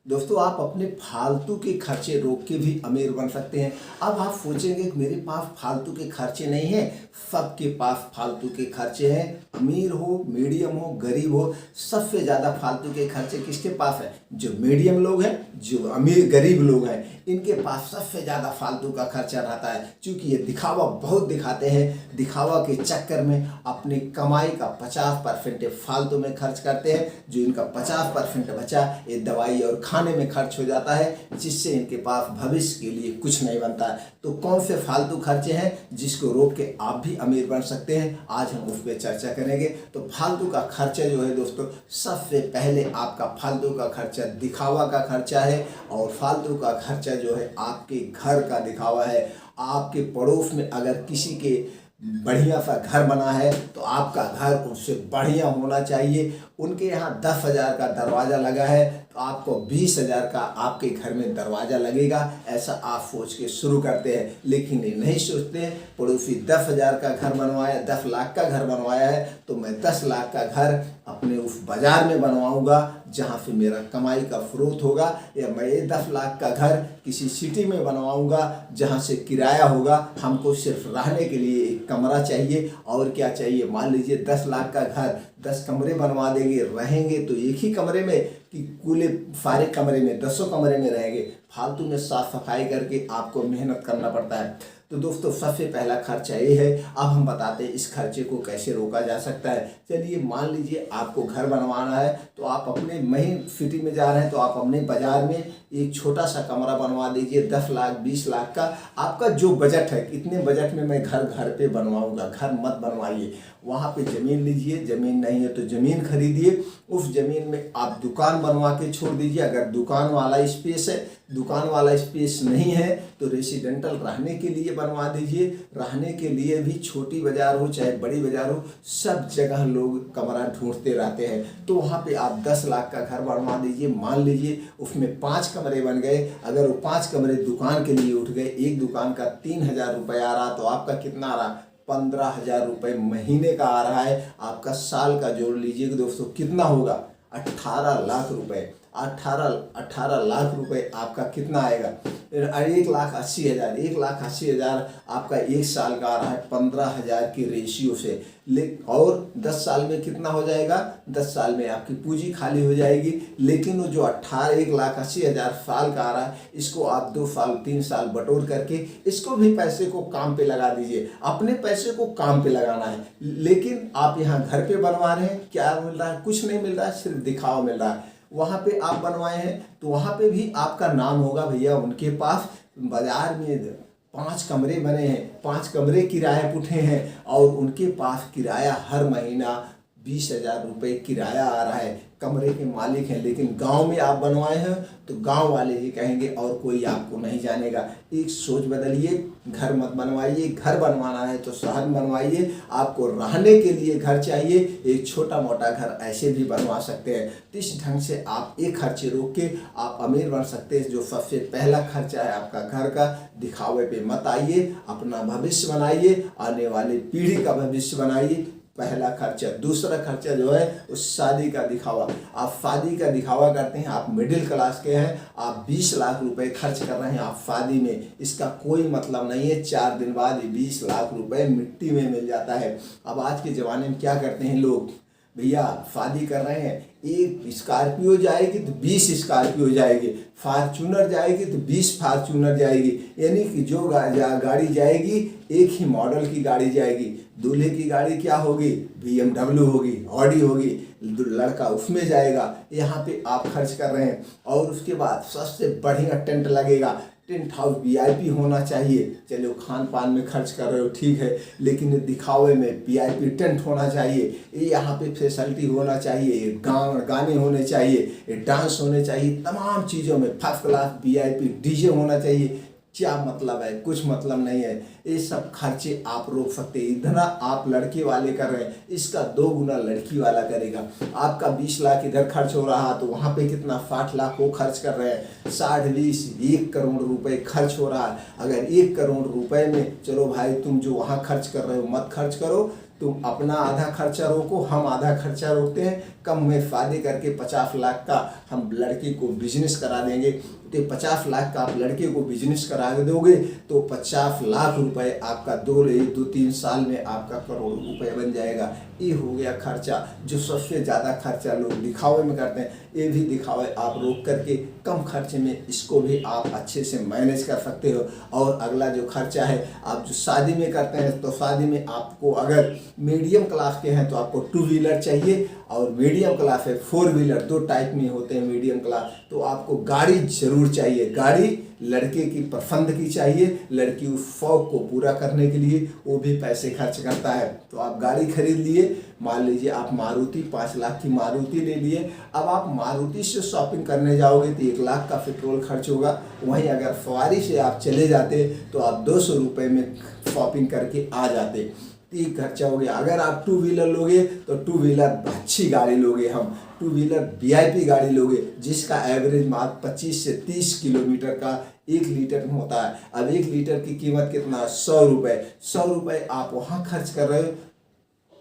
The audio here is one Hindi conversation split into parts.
दोस्तों, आप अपने फालतू के खर्चे रोक के भी अमीर बन सकते हैं। अब आप सोचेंगे कि मेरे पास फालतू के खर्चे नहीं हैं। सबके पास फालतू के खर्चे हैं। अमीर हो, मीडियम हो, गरीब हो, सबसे ज़्यादा फालतू के खर्चे किसके पास है? जो मीडियम लोग हैं, जो अमीर गरीब लोग हैं, इनके पास सबसे ज़्यादा फालतू का खर्चा रहता है। क्योंकि ये दिखावा बहुत दिखाते हैं। दिखावा के चक्कर में अपनी कमाई का 50% फालतू में खर्च करते हैं। जो इनका 50% बचा ये दवाई और खाने में खर्च हो जाता है, जिससे इनके पास भविष्य के लिए कुछ नहीं बनता है। तो कौन से फालतू खर्चे हैं जिसको रोक के आप भी अमीर बन सकते हैं, आज हम उस पर चर्चा करेंगे। तो फालतू का खर्चा जो है दोस्तों, सबसे पहले आपका फालतू का खर्चा दिखावा का खर्चा है। और फालतू का खर्चा जो है आपके घर का दिखावा है। आपके पड़ोस में अगर किसी के बढ़िया सा घर बना है तो आपका घर उससे बढ़िया होना चाहिए। उनके यहाँ 10,000 का दरवाज़ा लगा है तो आपको 20,000 का आपके घर में दरवाज़ा लगेगा। ऐसा आप सोच के शुरू करते हैं, लेकिन ये नहीं सोचते पड़ोसी 10,000 का घर बनवाया, 10 लाख का घर बनवाया है तो मैं 10 लाख का घर अपने उस बाज़ार में बनवाऊंगा जहाँ से मेरा कमाई का स्रोत होगा। या मैं ये 10 लाख का घर किसी सिटी में बनवाऊंगा जहाँ से किराया होगा। हमको सिर्फ रहने के लिए एक कमरा चाहिए और क्या चाहिए। मान लीजिए 10 लाख का घर 10 कमरे बनवा देंगे, रहेंगे तो एक ही कमरे में कि पूरे सारे कमरे में 10 कमरे में रहेंगे। फालतू में साफ सफाई करके आपको मेहनत करना पड़ता है। तो दोस्तों, सबसे पहला खर्चा ये है। अब हम बताते हैं इस खर्चे को कैसे रोका जा सकता है। चलिए, मान लीजिए आपको घर बनवाना है तो आप अपने मही सिटी में जा रहे हैं तो आप अपने बाज़ार में एक छोटा सा कमरा बनवा दीजिए। 10 लाख 20 लाख का आपका जो बजट है, इतने बजट में मैं घर पे बनवाऊंगा। घर मत बनवाइए, वहाँ पे ज़मीन लीजिए। ज़मीन नहीं है तो ज़मीन खरीदिए। उस ज़मीन में आप दुकान बनवा के छोड़ दीजिए। अगर दुकान वाला स्पेस है, दुकान वाला स्पेस नहीं है तो रेसिडेंटल रहने के लिए बनवा दीजिए। रहने के लिए भी छोटी बाज़ार हो चाहे बड़ी बाज़ार हो, सब जगह लोग कमरा ढूंढते रहते हैं। तो वहाँ पे आप 10 लाख का घर बनवा दीजिए। मान लीजिए उसमें 5 कमरे बन गए। अगर वो 5 कमरे दुकान के लिए उठ गए, एक दुकान का 3,000 रुपये आ रहा तो आपका कितना आ रहा? 15,000 रुपये महीने का आ रहा है। आपका साल का जोड़ लीजिएगा दोस्तों, कितना होगा? 18 लाख रुपए। 18 लाख रुपए आपका कितना आएगा? 1,80,000। 1,80,000 आपका एक साल का आ रहा है 15,000 की रेशियो से। और 10 साल में कितना हो जाएगा? 10 साल में आपकी पूंजी खाली हो जाएगी। लेकिन वो जो 1,80,000 साल का आ रहा है, इसको आप 2 साल 3 साल बटोर करके इसको भी पैसे को काम पे लगा दीजिए। अपने पैसे को काम पे लगाना है। लेकिन आप यहाँ घर पे बनवा रहे हैं, क्या मिल रहा है? कुछ नहीं मिल रहा है, सिर्फ दिखावा मिल रहा है। वहाँ पे आप बनवाए हैं तो वहाँ पे भी आपका नाम होगा, भैया उनके पास बाजार में 5 कमरे बने हैं, 5 कमरे किराए उठे हैं और उनके पास किराया हर महीना 20,000 रुपये किराया आ रहा है। कमरे के मालिक हैं। लेकिन गांव में आप बनवाए हैं तो गांव वाले ही कहेंगे और कोई आपको नहीं जानेगा। एक सोच बदलिए, घर मत बनवाइए। घर बनवाना है तो शहर में बनवाइए। आपको रहने के लिए घर चाहिए, एक छोटा मोटा घर ऐसे भी बनवा सकते हैं। तो इस ढंग से आप एक खर्चे रोक के आप अमीर बन सकते हैं। जो सबसे पहला खर्चा है आपका घर का, दिखावे पे मत आइए, अपना भविष्य बनाइए, आने वाली पीढ़ी का भविष्य बनाइए। पहला खर्चा। दूसरा खर्चा जो है उस शादी का दिखावा। आप शादी का दिखावा करते हैं, आप मिडिल क्लास के हैं, आप 20 लाख रुपए खर्च कर रहे हैं आप शादी में। इसका कोई मतलब नहीं है। 4 दिन बाद ये 20 लाख रुपए मिट्टी में मिल जाता है। अब आज के ज़माने में क्या करते हैं लोग? भैया शादी कर रहे हैं, एक स्कॉर्पियो जाएगी तो 20 स्कॉर्पियो जाएगी, फार्चूनर जाएगी तो 20 फार्चूनर जाएगी। यानी कि जो गाड़ी जाएगी एक ही मॉडल की गाड़ी जाएगी। दूल्हे की गाड़ी क्या होगी? BMW होगी, ऑडी होगी। लड़का उसमें जाएगा। यहाँ पे आप खर्च कर रहे हैं। और उसके बाद सबसे बढ़िया टेंट लगेगा। टेंट हाउस VIP होना चाहिए। चलो, खान पान में खर्च कर रहे हो ठीक है, लेकिन दिखावे में VIP टेंट होना चाहिए। ये यहाँ पे फैसिलिटी होना चाहिए, गाने होने चाहिए, डांस होने चाहिए, तमाम चीज़ों में फर्स्ट क्लास VIP DJ होना चाहिए। क्या मतलब है? कुछ मतलब नहीं है। ये सब खर्चे आप रोक सकते हैं। इतना आप लड़के वाले कर रहे हैं, इसका 2 गुना लड़की वाला करेगा। आपका 20 लाख इधर खर्च हो रहा तो वहाँ पे कितना 60 लाख वो खर्च कर रहे हैं। 60 20 1 करोड़ रुपए खर्च हो रहा है। अगर 1 करोड़ रुपए में, चलो भाई तुम जो वहाँ खर्च कर रहे हो मत खर्च करो, तुम अपना आधा खर्चा रोको, हम आधा खर्चा रोकते हैं, कम में फायदे करके 50 लाख का हम लड़के को बिजनेस करा देंगे। तो 50 लाख का आप लड़के को बिजनेस करा दोगे तो 50 लाख रुपए आपका 2-3 साल में आपका करोड़ों रुपए बन जाएगा। ये हो गया खर्चा। जो सबसे ज़्यादा खर्चा लोग दिखावे में करते हैं, ये भी दिखावे आप रोक करके कम खर्चे में इसको भी आप अच्छे से मैनेज कर सकते हो। और अगला जो खर्चा है, आप जो शादी में करते हैं, तो शादी में आपको अगर मीडियम क्लास के हैं तो आपको 2 व्हीलर चाहिए, और मीडियम क्लास है 4 व्हीलर, 2 टाइप में होते हैं मीडियम क्लास। तो आपको गाड़ी जरूर चाहिए। गाड़ी लड़के की पसंद की चाहिए, लड़की उस शौक को पूरा करने के लिए वो भी पैसे खर्च करता है। तो आप गाड़ी खरीद लिए, मान लीजिए आप मारुति 5 लाख की मारुति ले लिए। अब आप मारुति से शॉपिंग करने जाओगे तो 1 लाख का पेट्रोल खर्च होगा। वहीं अगर सवारी से आप चले जाते तो आप 200 रुपये में शॉपिंग करके आ जाते। ये खर्चा हो गया। अगर आप 2 व्हीलर लोगे तो 2 व्हीलर अच्छी गाड़ी लोगे, हम 2 व्हीलर VIP गाड़ी लोगे, जिसका एवरेज मात्र 25 से 30 किलोमीटर का 1 लीटर में होता है। अब 1 लीटर की कीमत कितना? 100 रुपये। 100 रुपये आप वहाँ खर्च कर रहे हो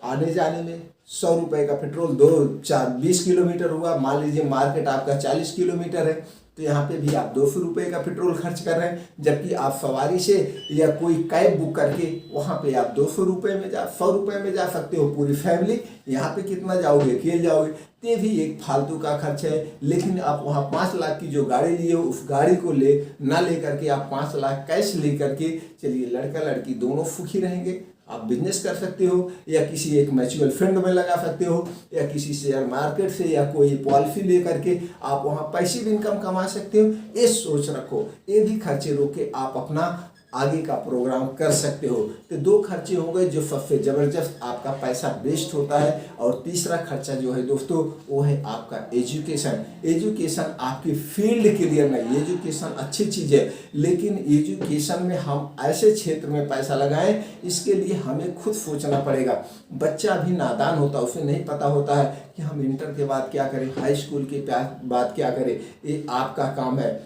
आने जाने में। 100 रुपये का पेट्रोल 20 किलोमीटर हुआ। मान लीजिए मार्केट आपका 40 किलोमीटर है, तो यहाँ पे भी आप 200 रुपये का पेट्रोल खर्च कर रहे हैं। जबकि आप सवारी से या कोई कैब बुक करके वहाँ पे आप 200 रुपये में 100 रुपये में जा सकते हो पूरी फैमिली। यहाँ पे कितना जाओगे? अकेले जाओगे। ये भी एक फालतू का खर्च है। लेकिन आप वहाँ 5 लाख की जो गाड़ी लिए हो, उस गाड़ी को ना ले करके आप 5 लाख कैश ले करके चलिए, लड़का लड़की दोनों सुखी रहेंगे। आप बिजनेस कर सकते हो, या किसी एक म्यूचुअल फंड में लगा सकते हो, या किसी शेयर मार्केट से या कोई पॉलिसी ले करके आप वहाँ पैसिव इनकम कमा सकते हो। ये सोच रखो। ये भी खर्चे रोक के आप अपना आगे का प्रोग्राम कर सकते हो। तो 2 खर्चे हो गए जो सबसे ज़बरदस्त आपका पैसा वेस्ट होता है। और तीसरा खर्चा जो है दोस्तों, वो है आपका एजुकेशन। एजुकेशन आपकी फील्ड क्लियर नहीं। एजुकेशन अच्छी चीज़ है, लेकिन एजुकेशन में हम ऐसे क्षेत्र में पैसा लगाएं, इसके लिए हमें खुद सोचना पड़ेगा। बच्चा भी नादान होता है, उसे नहीं पता होता है कि हम इंटर के बाद क्या करें, हाई स्कूल के बाद क्या करें। ये आपका काम है।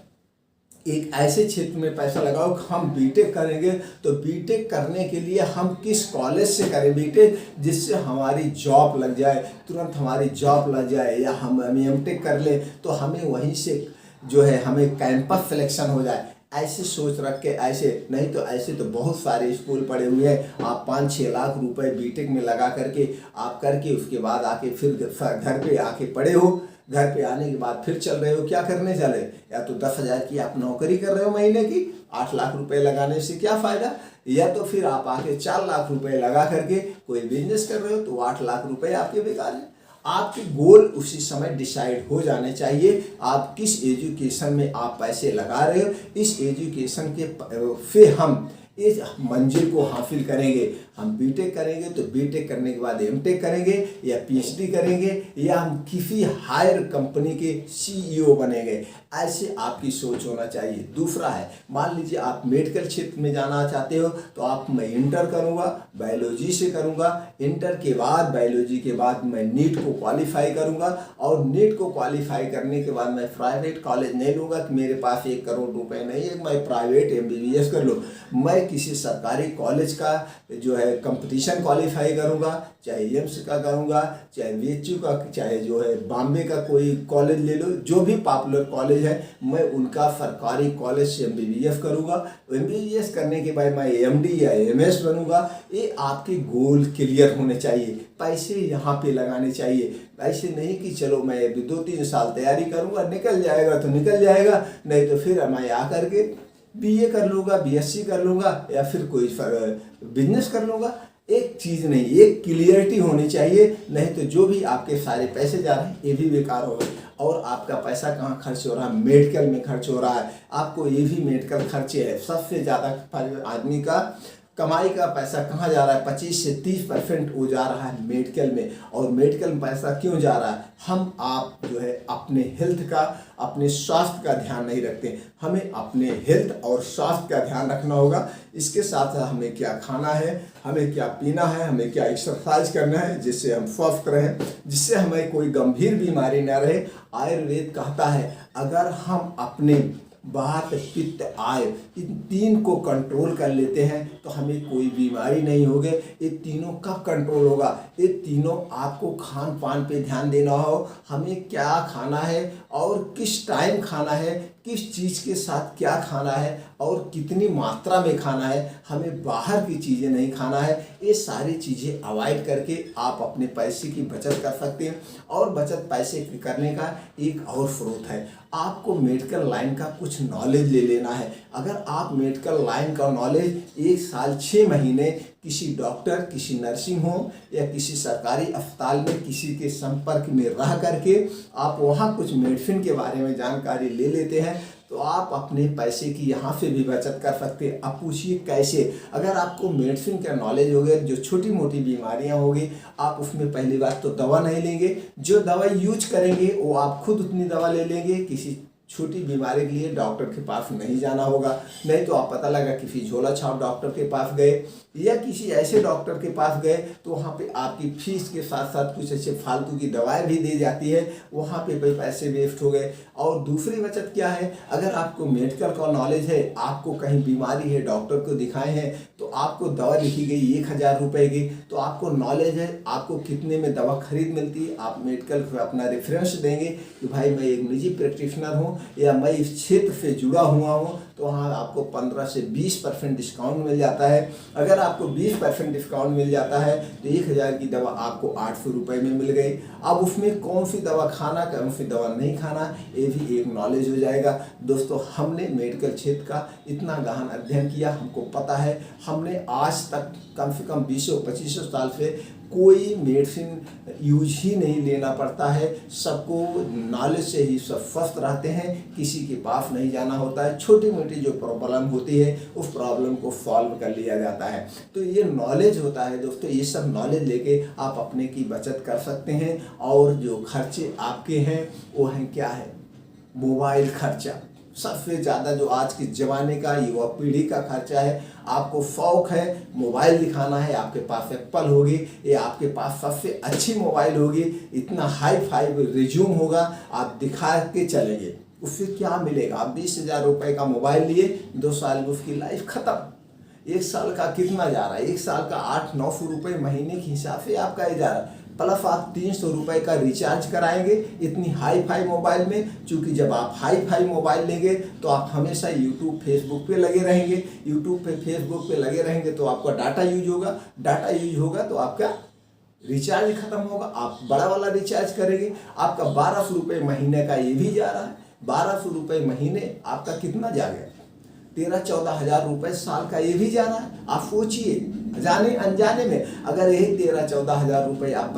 एक ऐसे क्षेत्र में पैसा लगाओ। हम बीटेक करेंगे तो बीटेक करने के लिए हम किस कॉलेज से करें बीटेक, जिससे हमारी जॉब लग जाए, तुरंत हमारी जॉब लग जाए। या हम एमटेक कर लें तो हमें वहीं से जो है हमें कैंपस सिलेक्शन हो जाए। ऐसे सोच रख के, ऐसे नहीं तो ऐसे तो बहुत सारे स्कूल पड़े हुए हैं। आप 5-6 लाख रुपए बीटेक में लगा करके आप करके उसके बाद आके फिर घर पे आके पड़े हो। घर पे आने के बाद फिर चल रहे हो, क्या करने चले? या तो 10,000 की आप नौकरी कर रहे हो महीने की, 8 लाख रुपए लगाने से क्या फ़ायदा? या तो फिर आप आके 4 लाख रुपए लगा करके कोई बिजनेस कर रहे हो, तो 8 लाख रुपए आपके बेकार हैं। आपके गोल उसी समय डिसाइड हो जाने चाहिए। आप किस एजुकेशन में आप पैसे लगा रहे हो, इस एजुकेशन के फिर हम इस मंजिल को हासिल करेंगे। हम बीटेक करेंगे तो बीटेक करने के बाद एमटेक करेंगे, या पीएचडी करेंगे, या हम किसी हायर कंपनी के CEO बनेंगे। ऐसे आपकी सोच होना चाहिए। दूसरा है, मान लीजिए आप मेडिकल क्षेत्र में जाना चाहते हो, तो आप मैं इंटर करूँगा, बायोलॉजी से करूँगा। इंटर के बाद बायोलॉजी के बाद मैं नीट को क्वालिफाई करूँगा, और नीट को क्वालिफाई करने के बाद मैं प्राइवेट कॉलेज नहीं लूँगा कि मेरे पास 1 करोड़ रुपए नहीं है, मैं प्राइवेट MBBS कर लूँ। मैं किसी सरकारी कॉलेज का जो है कंपटीशन क्वालिफाई करूँगा, चाहे एम्स का करूँगा, चाहे VHU का, चाहे जो है बॉम्बे का कोई कॉलेज ले लो, जो भी पॉपुलर कॉलेज है, मैं उनका सरकारी कॉलेज से MBBS करूँगा। MBBS करने के बाद मैं MD या MS बनूँगा। ये आपके गोल क्लियर होने चाहिए। पैसे यहाँ पे लगाने चाहिए। ऐसे नहीं कि चलो मैं अभी 2-3 साल तैयारी करूँगा, निकल जाएगा तो निकल जाएगा, नहीं तो फिर मैं आकर के BA कर लूँगा, BSc कर लूँगा, या फिर कोई बिजनेस कर लूँगा। एक चीज़ नहीं, एक क्लियरिटी होनी चाहिए। नहीं तो जो भी आपके सारे पैसे जा रहे हैं ये भी बेकार हो गए। और आपका पैसा कहाँ खर्च हो रहा है? मेडिकल में खर्च हो रहा है। आपको ये भी मेडिकल खर्चे है। सबसे ज़्यादा आदमी का कमाई का पैसा कहाँ जा रहा है? 25 से 30% वो जा रहा है मेडिकल में। और मेडिकल में पैसा क्यों जा रहा है? हम आप जो है अपने हेल्थ का, अपने स्वास्थ्य का ध्यान नहीं रखते। हमें अपने हेल्थ और स्वास्थ्य का ध्यान रखना होगा। इसके साथ साथ हमें क्या खाना है, हमें क्या पीना है, हमें क्या एक्सरसाइज करना है, जिससे हम स्वस्थ रहें, जिससे हमें कोई गंभीर बीमारी न रहे। आयुर्वेद कहता है, अगर हम अपने वात पित्त आय, इन तीन को कंट्रोल कर लेते हैं तो हमें कोई बीमारी नहीं होगी। ये तीनों कब कंट्रोल होगा? ये तीनों आपको खान पान पे ध्यान देना हो, हमें क्या खाना है और किस टाइम खाना है, किस चीज़ के साथ क्या खाना है और कितनी मात्रा में खाना है, हमें बाहर की चीज़ें नहीं खाना है। ये सारी चीज़ें अवॉइड करके आप अपने पैसे की बचत कर सकते हैं। और बचत पैसे की करने का एक और स्रोत है, आपको मेडिकल लाइन का कुछ नॉलेज ले लेना है। अगर आप मेडिकल लाइन का नॉलेज 1 साल 6 महीने किसी डॉक्टर, किसी नर्सिंग होम या किसी सरकारी अस्पताल में किसी के संपर्क में रह करके आप वहाँ कुछ मेडिसिन के बारे में जानकारी ले लेते हैं तो आप अपने पैसे की यहाँ से भी बचत कर सकते हैं। अब पूछिए कैसे? अगर आपको मेडिसिन का नॉलेज हो गया, जो छोटी मोटी बीमारियाँ होगी आप उसमें पहली बात तो दवा नहीं लेंगे, जो दवा यूज करेंगे वो आप खुद उतनी दवा ले लेंगे। किसी छोटी बीमारी के लिए डॉक्टर के पास नहीं जाना होगा, नहीं तो आप पता लगा किसी झोला छाप डॉक्टर के पास गए या किसी ऐसे डॉक्टर के पास गए तो वहाँ पे आपकी फीस के साथ साथ कुछ ऐसे फालतू की दवाएं भी दी जाती है, वहाँ पे भाई पैसे वेस्ट हो गए। और दूसरी बचत क्या है, अगर आपको मेडिकल का नॉलेज है, आपको कहीं बीमारी है, डॉक्टर को दिखाए हैं तो आपको दवा लिखी गई 1000 रुपये की, तो आपको नॉलेज है आपको कितने में दवा खरीद मिलती है, आप मेडिकल को अपना रेफरेंस देंगे कि भाई मैं एक निजी प्रैक्टिशनर हूँ या मैं इस क्षेत्र से जुड़ा हुआ हूँ, तो वहाँ आपको 15 से 20% डिस्काउंट मिल जाता है। अगर आपको 20% डिस्काउंट मिल जाता है तो 1000 की दवा आपको 800 रुपये में मिल गई। अब उसमें कौन सी दवा खाना, कौन सी दवा नहीं खाना, ये भी एक नॉलेज हो जाएगा। दोस्तों, हमने मेडिकल क्षेत्र का इतना गहन अध्ययन किया, हमको पता है, हमने आज तक कम से कम 20-25 साल से कोई मेडिसिन यूज ही नहीं लेना पड़ता है। सबको नॉलेज से ही सब स्वस्थ रहते हैं, किसी के पास नहीं जाना होता है। छोटी मोटी जो प्रॉब्लम होती है उस प्रॉब्लम को सॉल्व कर लिया जाता है। तो ये नॉलेज होता है दोस्तों, ये सब नॉलेज लेके आप अपने की बचत कर सकते हैं। और जो खर्चे आपके हैं वो हैं क्या है? मोबाइल खर्चा सबसे ज़्यादा जो आज के ज़माने का युवा पीढ़ी का खर्चा है। आपको शौक़ है मोबाइल दिखाना है, आपके पास एप्पल होगी या आपके पास सबसे अच्छी मोबाइल होगी, इतना हाई फाई रिज्यूम होगा, आप दिखा के चलेंगे। उससे क्या मिलेगा? आप 20,000 रुपये का मोबाइल लिए, 2 साल में उसकी लाइफ ख़त्म। 1 साल का कितना जा रहा है? 1 साल का 800-900 रुपये महीने के हिसाब से आपका ये जा रहा है। प्लस आप 300 रुपये का रिचार्ज कराएंगे इतनी हाई फाई मोबाइल में, क्योंकि जब आप हाई फाई मोबाइल लेंगे तो आप हमेशा यूट्यूब फेसबुक पे लगे रहेंगे। यूट्यूब पे फेसबुक पे लगे रहेंगे तो आपका डाटा यूज होगा, डाटा यूज होगा तो आपका रिचार्ज खत्म होगा। आप बड़ा वाला रिचार्ज करेंगे, आपका 1200 रुपये महीने का ये भी जा रहा है। 1200 रुपये महीने आपका कितना जा गया? 13-14 हज़ार रुपये साल का ये भी जा रहा है। आप सोचिए, जाने अनजाने में अगर यही 13-14 हज़ार रुपये आप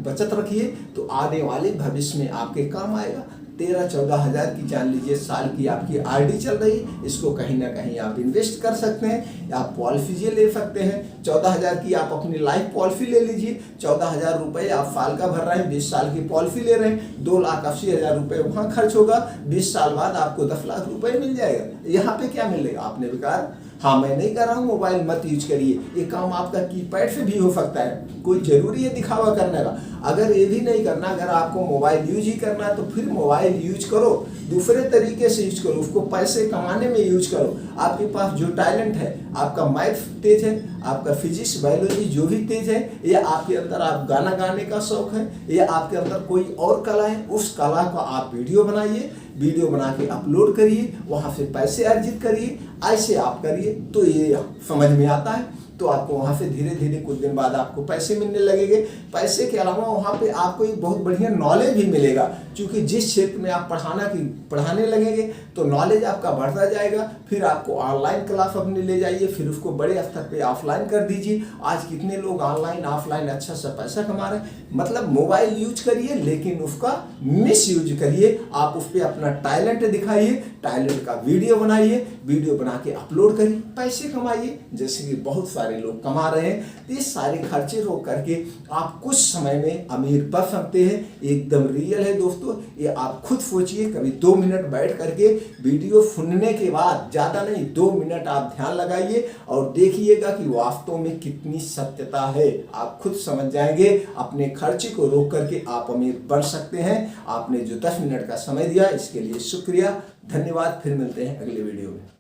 बचत रखिए तो आने वाले भविष्य में आपके काम आएगा। 13-14 हज़ार की जान लीजिए साल की आपकी आरडी चल रही है, इसको कहीं ना कहीं आप इन्वेस्ट कर सकते हैं, आप पॉलिसी ले सकते हैं। 14,000 की आप अपनी लाइफ पॉलिसी ले लीजिए, 14,000 रुपये आप साल का भर रहे हैं, 20 साल की पॉलिसी ले रहे हैं, 2,80,000 रुपये वहाँ खर्च होगा, 20 साल बाद आपको 10 लाख रुपये मिल जाएगा। यहाँ पे क्या मिलेगा? आपने बेकार, हाँ मैं नहीं कर रहा हूँ मोबाइल मत यूज करिए, ये काम आपका कीपैड से भी हो सकता है, कोई जरूरी है दिखावा करने का। अगर ये भी नहीं करना, अगर आपको मोबाइल यूज ही करना है तो फिर मोबाइल यूज करो, दूसरे तरीके से यूज करो, उसको पैसे कमाने में यूज करो। आपके पास जो टैलेंट है, आपका मैथ तेज है, आपका फिजिक्स बायोलॉजी जो भी तेज है, या आपके अंदर आप गाना गाने का शौक है, या आपके अंदर कोई और कला है, उस कला को आप वीडियो बनाइए, वीडियो बना के अपलोड करिए, वहाँ से पैसे अर्जित करिए। ऐसे आप करिए तो ये समझ में आता है, तो आपको वहाँ से धीरे धीरे कुछ दिन बाद आपको पैसे मिलने लगेंगे। पैसे के अलावा वहाँ पे आपको एक बहुत बढ़िया नॉलेज भी मिलेगा, क्योंकि जिस क्षेत्र में आप पढ़ाने लगेंगे तो नॉलेज आपका बढ़ता जाएगा। फिर आपको ऑनलाइन क्लास अपने ले जाइए, फिर उसको बड़े स्तर पे ऑफलाइन कर दीजिए। आज कितने लोग ऑनलाइन ऑफलाइन अच्छा सा पैसा कमा रहे हैं। मतलब मोबाइल यूज करिए लेकिन उसका मिस यूज करिए, आप उस पर अपना टैलेंट दिखाइए, टैलेंट का वीडियो बनाइए, वीडियो बना के अपलोड करिए, पैसे कमाइए, जैसे कि बहुत सारे लोग कमा रहे हैं। ये सारे खर्चे रोक करके आप कुछ समय में अमीर बन सकते हैं। एकदम रियल है दोस्तों, ये आप खुद सोचिए। कभी 2 मिनट बैठ करके वीडियो सुनने के बाद, ज़्यादा नहीं 2 मिनट आप ध्यान लगाइए और देखिएगा कि वास्तव में कितनी सत्यता है। आप खुद समझ जाएंगे। अपने खर्चे को रोक करके आप अमीर बन सकते हैं। आपने जो 10 मिनट का समय दिया इसके लिए शुक्रिया। धन्यवाद, फिर मिलते हैं अगले वीडियो में।